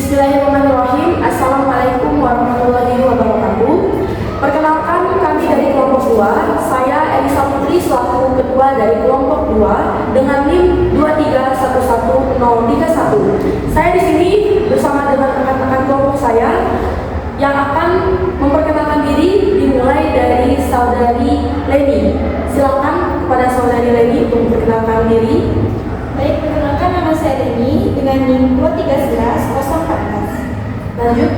Bismillahirrahmanirrahim. Assalamualaikum warahmatullahi wabarakatuh. Perkenalkan, kami dari kelompok 2. Saya Elisa Putri selaku ketua dari kelompok 2 dengan NIM 2311031. Saya di sini bersama dengan rekan-rekan kelompok saya yang akan memperkenalkan diri, dimulai dari saudari Leni. Silakan kepada saudari Leni untuk memperkenalkan diri. Baik, perkenalkan nama saya Leni dengan NIM 2311014. Lanjut.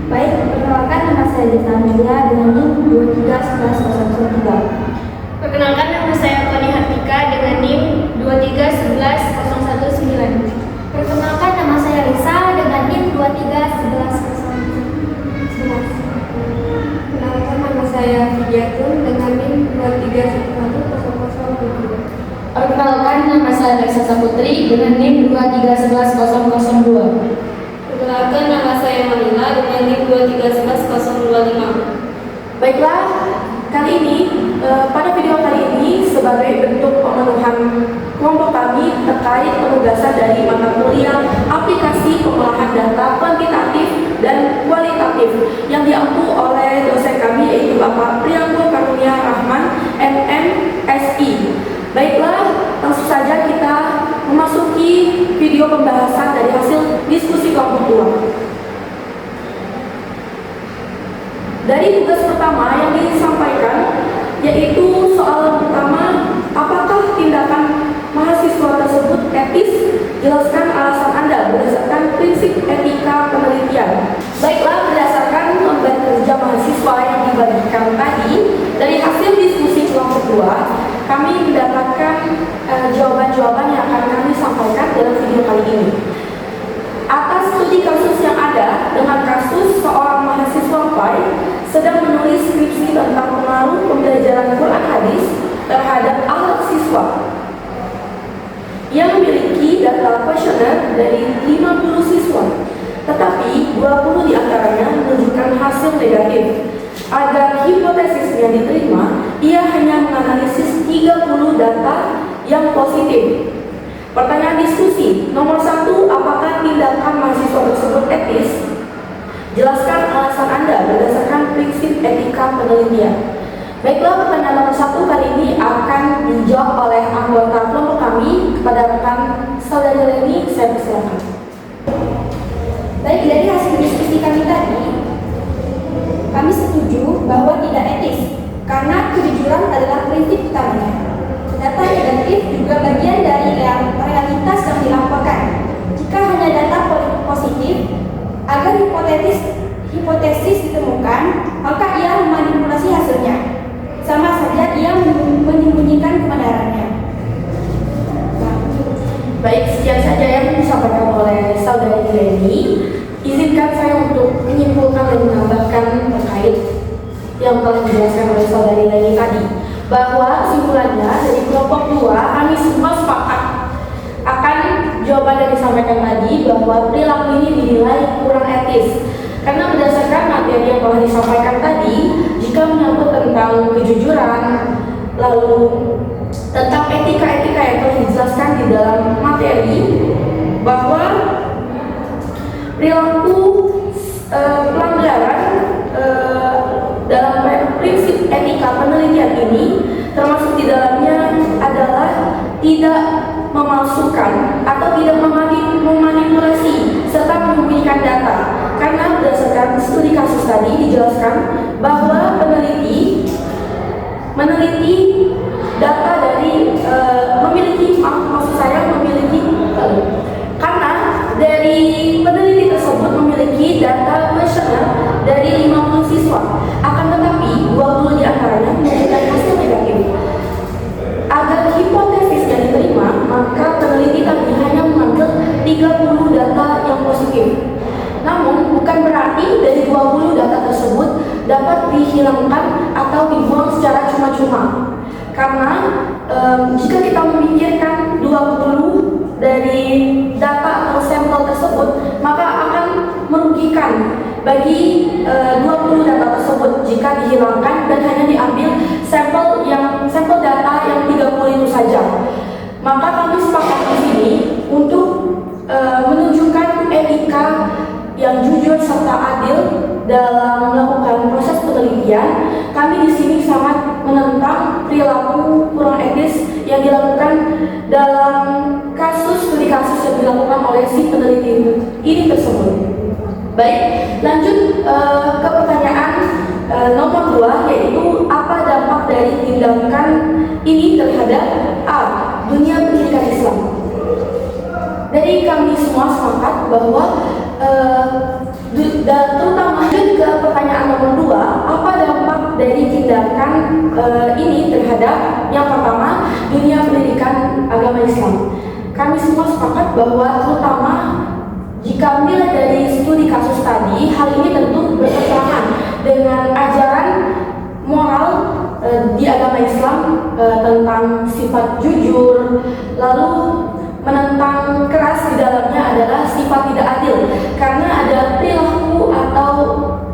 Baik, perkenalkan nama saya Dita Amelia dengan NIM 2311013. Perkenalkan nama saya Fani Hartika dengan NIM 2311019. Perkenalkan nama saya Lisa dengan NIM 2311011. Perkenalkan nama saya Fidyatun dengan NIM 2311002. Perkenalkan, nama saya Lisa Saputri dengan NIM 2311002. Perkenalkan nama saya Manila dengan NIM 2311025. Baiklah, kali ini pada video kali ini sebagai bentuk pemenuhan kelompok kami terkait penugasan dari mata kuliah aplikasi pengolahan data kuantitatif dan kualitatif yang diampu oleh dosen kami yaitu Bapak Priyango Karunia Rahman MMSI. Baiklah, langsung saja kita memasuki video pembahasan dari hasil diskusi kelompok 2. Dari tugas pertama yang disampaikan yaitu soal pertama, apakah tindakan mahasiswa tersebut etis? Jelaskan alasan Anda berdasarkan prinsip etika penelitian. Baiklah, berdasarkan lembar kerja mahasiswa yang dibagikan tadi, dari hasil diskusi kelompok 2, kami mendapatkan jawaban-jawaban yang akan kami sampaikan dalam video kali ini. Atas studi kasus yang ada dengan kasus seorang mahasiswa PAI sedang menulis skripsi tentang pengaruh pembelajaran Quran hadis terhadap ahlak siswa. Ia memiliki data kuesioner dari 50 siswa, tetapi 20 diantaranya menunjukkan hasil negatif. Agar hipotesisnya diterima, ia hanya menganalisis 30 data yang positif. Pertanyaan diskusi nomor 1, apakah tindakan mahasiswa tersebut etis? Jelaskan alasan Anda berdasarkan prinsip etika penelitian. Baiklah, pertanyaan nomor 1 kali ini akan dijawab oleh anggota kelompok kami. Kepada rekan saudari Leni, saya persilakan. Baik, dari hasil diskusi kami tadi, kami setuju bahwa tidak etis karena kejujuran adalah prinsip utamanya. Data negatif juga bagian dari realitas yang dilaporkan. Jika hanya data positif, agar hipotesis ditemukan, maka ia memanipulasi hasilnya. Sama saja ia menyembunyikan kebenarannya. Baik, sekian saja yang disampaikan oleh saudari Leni. Izinkan saya untuk menyimpulkan dan menambahkan terkait yang telah dijelaskan oleh saudari Leni tadi, bahwa kesimpulannya dari kelompok 2 kami semua sepakat akan jawaban yang disampaikan tadi, bahwa perilaku ini dinilai kurang etis karena berdasarkan materi yang telah disampaikan tadi, jika menyangkut tentang kejujuran, lalu tentang etika-etika yang telah dijelaskan di dalam materi, bahwa perilaku pelanggaran dalam prinsip etika penelitian ini termasuk di dalamnya adalah tidak memalsukan atau tidak memanipulasi serta menyembunyikan data, karena berdasarkan studi kasus tadi dijelaskan bahwa meneliti data dari karena dari peneliti tersebut memiliki data kuesioner dari 50 siswa, akan tetapi 20 diantaranya menunjukkan hasil negatif. Agar hipotesisnya diterima, maka peneliti tadi hanya mengambil 30 data yang positif. Namun bukan berarti dari 20 data tersebut dapat dihilangkan atau dibuang secara cuma-cuma. Karena jika kita memikirkan 20 dari data atau sampel tersebut, maka akan merugikan bagi 20 data tersebut jika dihilangkan dan hanya diambil sampel data yang 30 itu saja. Maka kami sepakat di sini untuk menunjukkan etika yang jujur serta adil dalam melakukan proses penelitian, kami di sini sangat menentang perilaku kurang etis yang dilakukan dalam studi kasus yang dilakukan oleh si peneliti ini tersebut. Baik, lanjut ke pertanyaan nomor 2, yaitu apa dampak dari tindakan ini terhadap A. Dunia pendidikan Islam. Dari kami semua sepakat bahwa dan terutama ke pertanyaan nomor 2, apa dampak dari tindakan ini terhadap yang pertama dunia pendidikan agama Islam. Kami semua sepakat bahwa terutama jika melihat dari studi kasus tadi, hal ini tentu bertentangan dengan ajaran moral di agama Islam tentang sifat jujur, lalu menentang keras di dalamnya adalah sifat tidak adil karena ada perilaku atau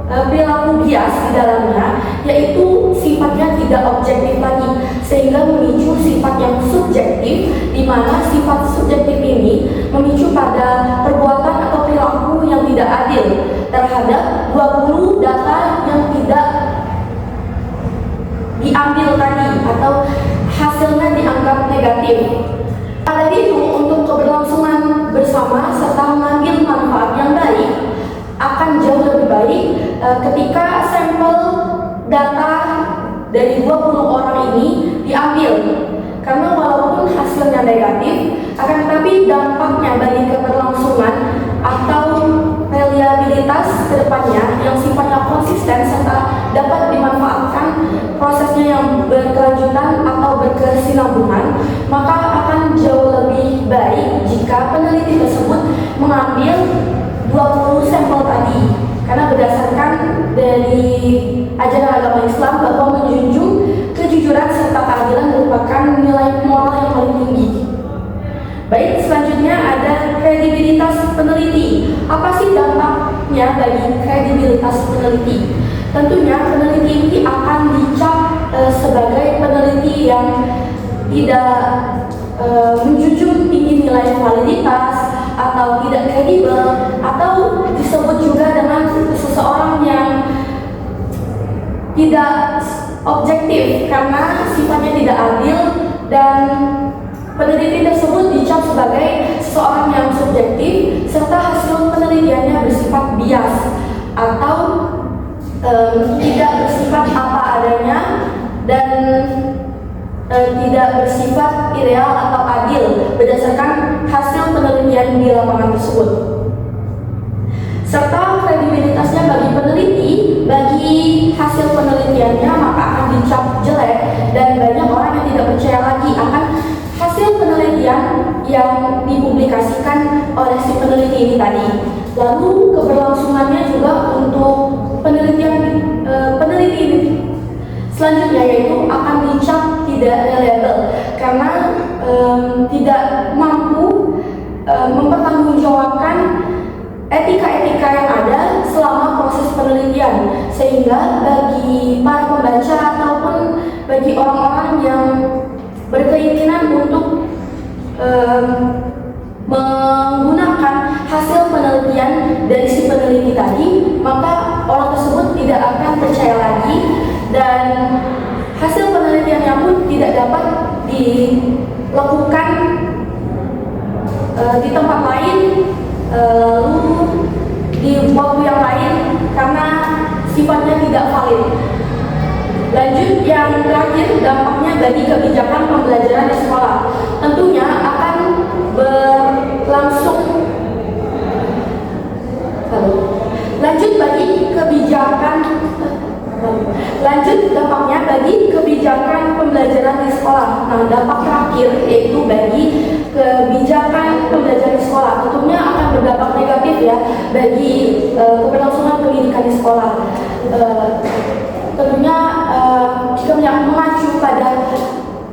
perilaku bias di dalamnya, yaitu sifatnya tidak objektif lagi sehingga memicu sifat yang subjektif, di mana sifat subjektif ini memicu pada perbuatan atau perilaku yang tidak adil terhadap 20 data yang tidak diambil tadi atau hasilnya dianggap negatif. Dari itu, untuk keberlangsungan bersama serta mengambil manfaat yang baik akan jauh lebih baik ketika sampel data dari 20 orang ini diambil, karena walaupun hasilnya negatif, akan tetapi dampaknya bagi keberlangsungan atau reliabilitas kedepannya yang sifatnya konsisten serta dapat dimanfaatkan prosesnya yang berkelanjutan atau berkesinambungan, maka akan jauh lebih baik jika peneliti tersebut mengambil 20 sampel tadi, karena berdasarkan dari ajaran agama Islam bahwa menjunjung kejujuran serta keadilan merupakan nilai moral yang paling tinggi. Baik, selanjutnya ada kredibilitas peneliti. Apa sih dampaknya bagi kredibilitas peneliti? Tentunya peneliti ini akan dicap sebagai peneliti yang tidak menjunjung tinggi nilai validitas atau tidak kredibel, atau disebut juga dengan seseorang yang tidak objektif karena sifatnya tidak adil, dan peneliti tersebut dicap sebagai seseorang yang subjektif serta hasil penelitiannya bersifat bias atau tidak bersifat apa adanya dan tidak bersifat ideal atau adil berdasarkan hasil penelitian di lapangan tersebut. Serta kredibilitasnya bagi peneliti, bagi hasil penelitiannya maka akan dicap jelek, dan banyak orang yang tidak percaya lagi akan hasil penelitian yang dipublikasikan oleh si peneliti ini tadi. Lalu keberlangsungannya juga untuk peneliti ini selanjutnya, yaitu akan dicap tidak reliable karena tidak mampu mempertanggungjawabkan etika-etika yang ada selama proses penelitian, sehingga bagi para pembaca ataupun bagi orang-orang yang berkeinginan untuk menggunakan hasil penelitian dari si peneliti tadi, maka orang tersebut tidak akan percaya lagi dan hasil penelitiannya pun tidak dapat dilakukan di tempat lain, lalu di waktu yang lain karena sifatnya tidak valid. Lanjut, yang terakhir dampaknya bagi kebijakan pembelajaran di sekolah. Tentunya akan berlangsung. Lanjut dampaknya bagi kebijakan pembelajaran di sekolah. Nah, dampak terakhir yaitu bagi kebijakan pembelajaran di sekolah. Tentunya akan berdampak negatif ya bagi keberlangsungan pendidikan di sekolah. Tentunya jika mengacu pada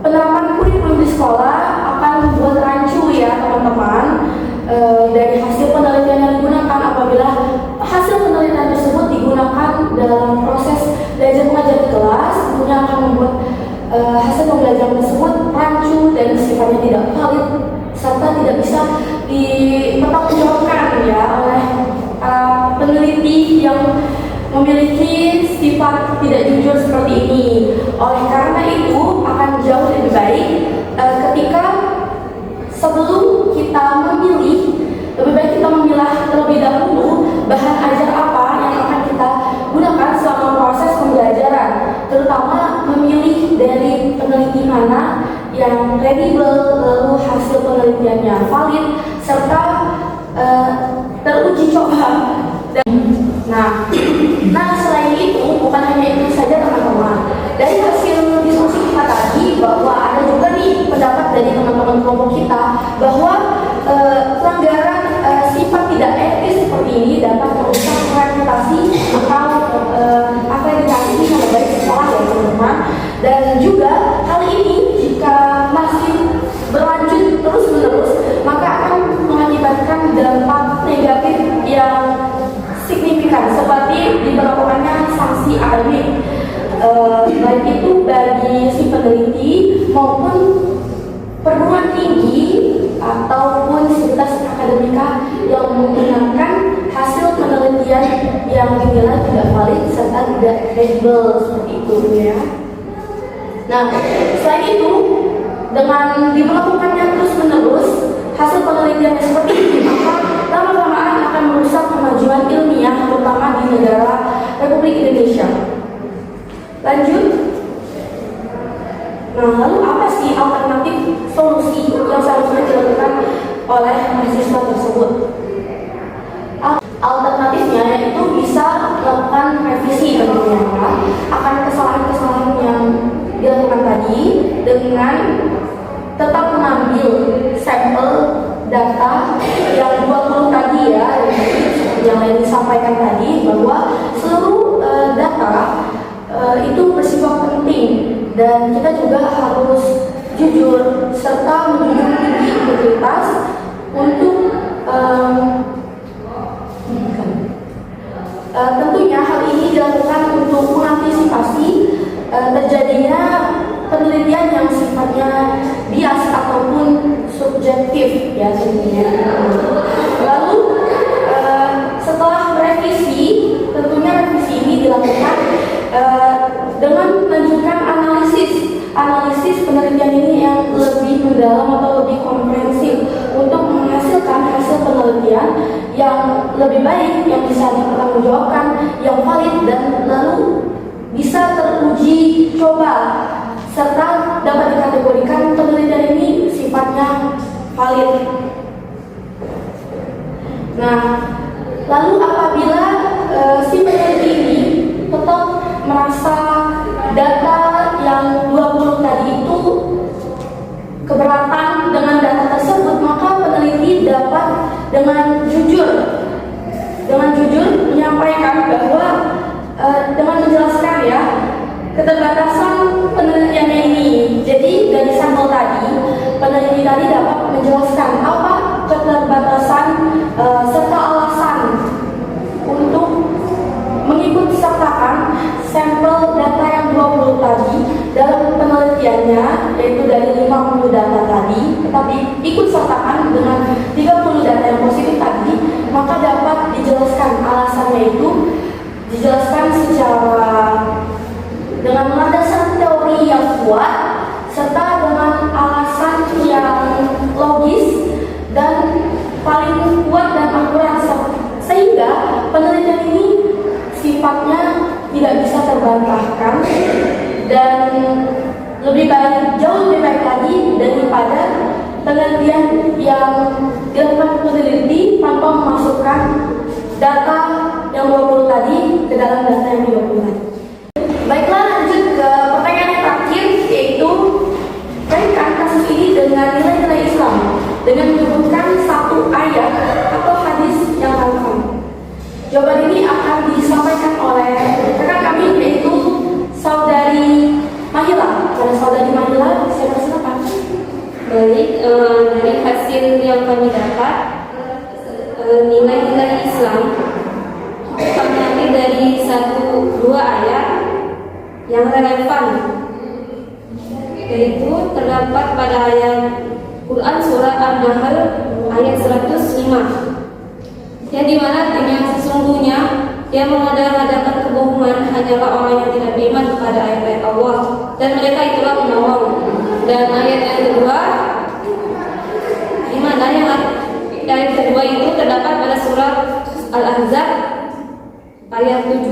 penerapan kurikulum di sekolah akan membuat rancu ya teman-teman, dari hasil penelitian yang digunakan. Apabila hasil penelitian tersebut digunakan dalam proses belajar mengajar di kelas, tentunya akan membuat hasil pembelajaran tersebut rancu dan sifatnya tidak valid serta tidak bisa dipertanggungjawabkan ya oleh peneliti yang memiliki sifat tidak jujur seperti ini. Oleh karena itu akan jauh lebih baik ketika sebelum kita memilih, lebih baik kita memilah terlebih dahulu bahan ajar apa yang akan kita gunakan selama proses pembelajaran, terutama memilih dari peneliti mana yang kredibel, lalu hasil penelitiannya valid serta teruji coba. Nah selain itu bukan hanya itu saja teman-teman. Dari hasil diskusi kita tadi bahwa ada juga nih pendapat dari teman-teman kelompok kita bahwa pelanggaran sifat tidak etis seperti ini dapat merusak reputasi atau akreditasi nama baik sekolah ya teman-teman. Dan juga hal ini jika masih berlanjut terus-menerus maka akan mengakibatkan dampak negatif yang signifikan seperti diberlakukannya sanksi akademik baik itu bagi si peneliti maupun perguruan tinggi ataupun sivitas akademika yang menggunakan hasil penelitian yang dinilai tidak valid serta tidak kredibel seperti itu ya. Nah, selain itu dengan diberlakukannya terus-menerus hasil penelitiannya seperti ini maka lama-lamaan akan merusak kemajuan ilmiah terutama di negara Republik Indonesia. Lanjut. Nah, lalu apa sih alternatif solusi yang seharusnya dilakukan oleh mahasiswa tersebut? Alternatifnya yaitu bisa melakukan revisi tentunya akan kesalahan-kesalahan yang dilakukan tadi dengan tetap mengambil sampel data yang 20 tadi ya, yang lain disampaikan tadi bahwa seluruh data itu bersifat penting dan kita juga harus jujur serta menjunjung tinggi integritas untuk tentunya hal ini dilakukan untuk mengantisipasi terjadinya penelitian yang sifatnya bias ataupun subjektif ya tentunya. Lalu setelah revisi, tentunya revisi ini dilakukan dengan menunjukkan analisis penelitian ini yang lebih mendalam atau lebih komprehensif untuk menghasilkan hasil penelitian yang lebih baik, yang bisa dipertanggungjawabkan, yang valid dan lalu bisa teruji coba serta dapat dikategorikan penelitian ini sifatnya valid. Nah, lalu apabila si peneliti ini tetap merasa data yang 20 tadi itu keberatan dengan data tersebut, maka peneliti dapat dengan jujur menyampaikan bahwa dengan menjelaskan ya keterbatasan penelitiannya ini. Jadi dari sampel tadi, peneliti tadi dapat menjelaskan apa keterbatasan serta alasan untuk mengikut sertakan sampel data yang 20 tadi dalam penelitiannya, yaitu dari 50 data tadi, tetapi ikut sertakan dengan 30 data yang positif tadi, maka dapat dijelaskan alasannya itu dijelaskan secara dengan landasan teori yang kuat serta dengan alasan yang logis dan paling kuat dan akurat sehingga penelitian ini sifatnya tidak bisa terbantahkan dan jauh lebih baik lagi daripada penelitian yang dilakukan peneliti tanpa memasukkan data yang 20 tadi ke dalam data yang 20 tadi. Baiklah, lanjut ke pertanyaan yang terakhir, yaitu kaitkan kasus ini dengan nilai-nilai Islam dengan menyebutkan satu ayat atau hadis yang relevan. Jawaban ini akan disampaikan oleh rekan kami, yaitu saudari Mahila. Pada saudari Mahila, saya persilakan. Baik, dari hasil yang kami dapat, nilai-nilai Islam kami ambil dari 1-2 ayat yang relevan, yaitu terdapat pada ayat Quran Surah An-Nahl ayat 105, yang dimana dengan sesungguhnya Yang mengada-adakan kebohongan hanyalah orang yang tidak beriman kepada ayat-ayat Allah, dan mereka itulah penolong. Dan ayat yang kedua, di mana yang ayat kedua itu terdapat pada surat Al-Ahzab ayat 70,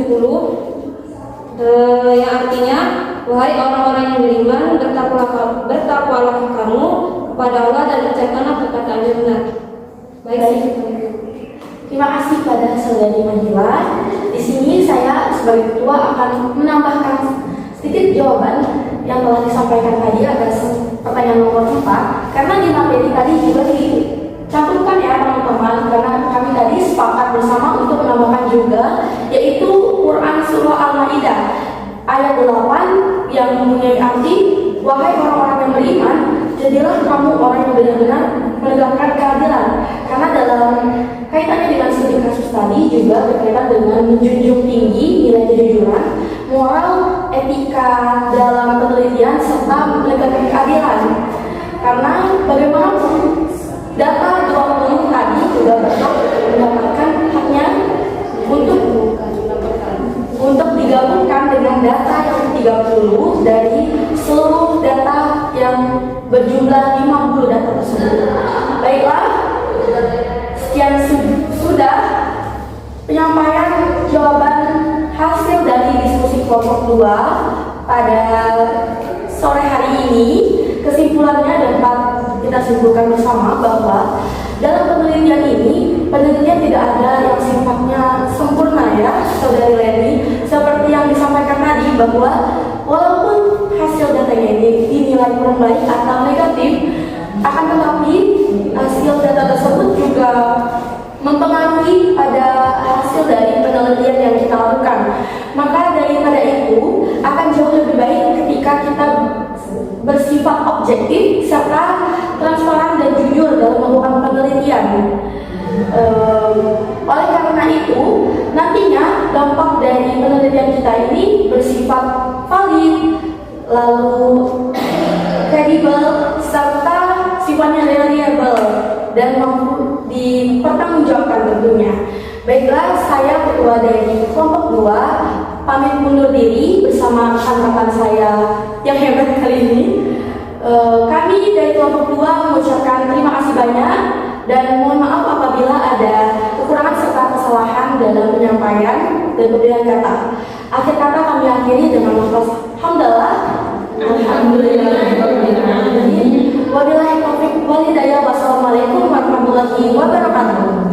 yang artinya, wahai orang-orang yang beriman, bertakwalah kamu kepada Allah dan ucapkanlah perkataan yang benar. Baik. Terima kasih pada saudari Mahila. Di sini saya sebagai ketua akan menambahkan sedikit jawaban yang telah disampaikan tadi atas pertanyaan nomor 4. Karena di materi tadi juga dicantumkan ya teman-teman, karena kami tadi sepakat bersama untuk menambahkan juga, yaitu Quran Surah Al-Maidah ayat 8 yang mempunyai arti, wahai orang-orang yang beriman, jadilah kamu orang yang benar-benar menegakkan keadilan. Karena dalam kaitannya dengan studi kasus tadi juga berkaitan dengan menjunjung tinggi nilai kejujuran, moral, etika dalam penelitian serta menegakkan keadilan. Karena bagaimanapun data 20 tadi juga berhak mendapatkan haknya untuk digabungkan dengan data yang 30 dari seluruh data yang berjumlah 50 data tersebut. Baiklah, sekian sudah penyampaian jawaban hasil dari diskusi kelompok 2 pada sore hari ini. Kesimpulannya dapat kita simpulkan bersama bahwa dalam penelitian ini, penelitian tidak ada yang sifatnya sempurna ya, saudari Leni. Seperti yang disampaikan tadi bahwa walaupun hasil datanya ini dinilai kurang baik atau negatif, akan tetapi hasil data tersebut juga mempengaruhi pada hasil dari penelitian yang kita lakukan. Maka daripada itu akan jauh lebih baik ketika kita bersifat objektif serta transparan dan jujur dalam melakukan penelitian. Oleh karena itu, nantinya dampak dari penelitian kita ini bersifat valid, lalu kredibel, serta sifatnya reliable dan mampu dipertanggungjawabkan tentunya. Baiklah, saya ketua dari kelompok 2 pamit mundur diri bersama rekan-rekan saya yang hebat kali ini. Kami dari kelompok 2 mengucapkan terima kasih banyak dan mohon maaf apabila ada kekurangan serta kesalahan dalam penyampaian dan pemberian kata. Akhir kata kami akhiri dengan lafaz hamdalah. Alhamdulillahirobbilalamin. Wabillahi taufiq wal hidayah. Wassalamualaikum warahmatullahi wabarakatuh.